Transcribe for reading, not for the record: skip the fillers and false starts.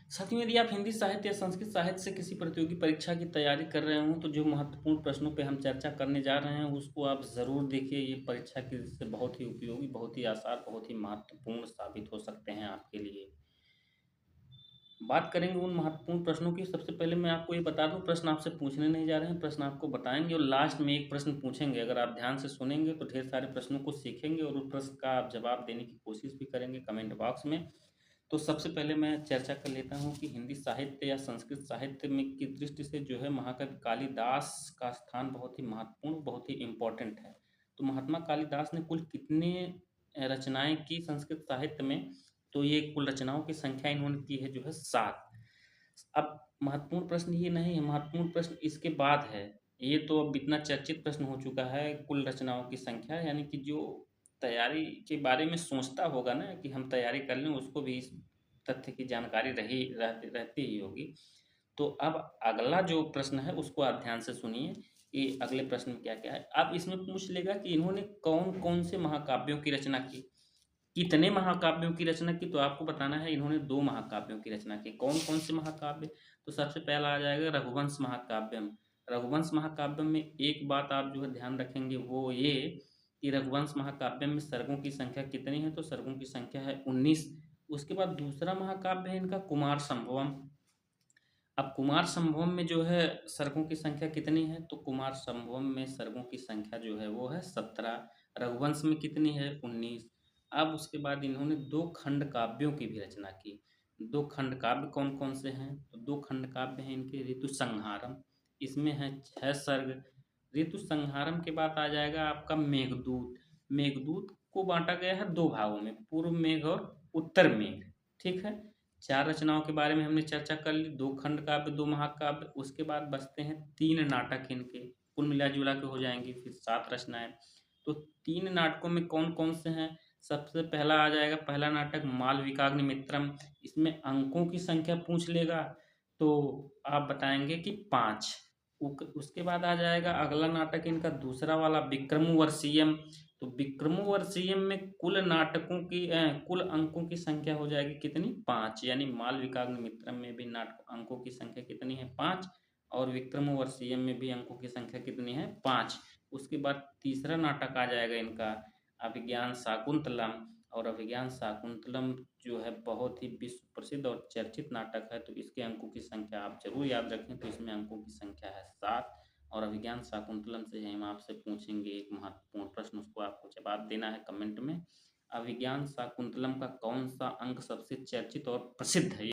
साथियों, यदि आप हिंदी साहित्य या संस्कृत साहित्य से किसी प्रतियोगी परीक्षा की तैयारी कर रहे हों, तो जो महत्वपूर्ण प्रश्नों पे हम चर्चा करने जा रहे हैं, उसको आप ज़रूर देखिए। ये परीक्षा की दृष्टि से बहुत ही उपयोगी, बहुत ही आसान, बहुत ही महत्वपूर्ण साबित हो सकते हैं आपके लिए। बात करेंगे उन महत्वपूर्ण प्रश्नों की। सबसे पहले मैं आपको ये बता दूँ, प्रश्न आपसे पूछने नहीं जा रहे हैं, प्रश्न आपको बताएँगे और लास्ट में एक प्रश्न पूछेंगे। अगर आप ध्यान से सुनेंगे, तो ढेर सारे प्रश्नों को सीखेंगे और उस प्रश्न का आप जवाब देने की कोशिश भी करेंगे कमेंट बॉक्स में। तो सबसे पहले मैं चर्चा कर लेता हूँ कि हिंदी साहित्य या संस्कृत साहित्य में की दृष्टि से जो है महाकवि कालिदास का स्थान बहुत ही महत्वपूर्ण, बहुत ही इम्पोर्टेंट है। तो महात्मा कालिदास ने कुल कितने रचनाएं की संस्कृत साहित्य में? तो ये कुल रचनाओं की संख्या इन्होंने की है जो है 7। अब महत्वपूर्ण प्रश्न ये नहीं है, महत्वपूर्ण प्रश्न इसके बाद है। ये तो अब इतना चर्चित प्रश्न हो चुका है, कुल रचनाओं की संख्या, यानी कि जो तैयारी के बारे में सोचता होगा ना कि हम तैयारी कर लें, उसको भी इस तथ्य की जानकारी रहती ही होगी। तो अब अगला जो प्रश्न है उसको आप ध्यान से सुनिए कि अगले प्रश्न में क्या-क्या है। अब इसमें पूछ लेगा कि इन्होंने कौन-कौन से महाकाव्यों की रचना की? कितने महाकाव्यों की रचना की? तो आपको बताना है इन्होंने 2 महाकाव्यों की रचना की। कौन-कौन से महाकाव्य? तो सबसे पहला आ जाएगा रघुवंश महाकाव्यम। रघुवंश महाकाव्यम में एक बात आप जो है ध्यान रखेंगे वो ये कि रघुवंश महाकाव्यम में सर्गों की संख्या कितनी है? तो सर्गों की संख्या है 19। उसके बाद दूसरा महाकाव्य है इनका कुमार संभवम। अब कुमार संभवम में जो है सर्गों की संख्या कितनी है? तो कुमार संभवम में सर्गों की संख्या जो है वो है 17। रघुवंश में कितनी है? 19। अब उसके बाद इन्होंने 2 खंड काव्यों की भी रचना की। 2 खंड काव्य कौन-कौन से हैं? तो 2 खंड काव्य हैं इनके ऋतुसंहारम, इसमें है 6 सर्ग। ऋतुसंहारम के बाद आ जाएगा आपका मेघदूत। मेघदूत को बाँटा गया है 2 भागों में, पूर्व मेघ और उत्तर मेघ, ठीक है? 4 रचनाओं के बारे में हमने चर्चा कर ली, 2 खंड काव्य, 2 महाकाव्य, उसके बाद बचते हैं 3 नाटक इनके, कुल मिला-जुला के हो जाएँगी फिर 7 रचनाएँ। तो 3 नाटकों में कौन-कौन से हैं? सबसे पहला आ जाएगा पहला नाटक मालविकाग्निमित्रम। इसमें अंकों की संख्या पूछ लेगा, तो आप बताएँगे कि 5। उसके बाद आ जाएगा अगला नाटक इनका दूसरा वाला विक्रमोर्वशीयम। तो विक्रमोर्वशीयम में कुल नाटकों की कुल अंकों की संख्या हो जाएगी कितनी? 5। यानी मालविकाग्निमित्रम में भी नाटक अंकों की संख्या कितनी है? 5। और विक्रमोर्वशीयम में भी अंकों की संख्या कितनी है? 5। उसके बाद तीसरा नाटक आ जाएगा इनका अभिज्ञान शाकुंतलम। और अभिज्ञान शाकुंतलम जो है बहुत ही विश्व प्रसिद्ध और चर्चित नाटक है, तो इसके अंकों की संख्या आप ज़रूर याद रखें। तो इसमें अंकों की संख्या है 7। और अभिज्ञान शाकुंतलम से हम आपसे पूछेंगे एक महत्वपूर्ण प्रश्न, उसको आपको जवाब देना है कमेंट में। अभिज्ञान शाकुंतलम का कौन-सा अंक सबसे चर्चित और प्रसिद्ध है?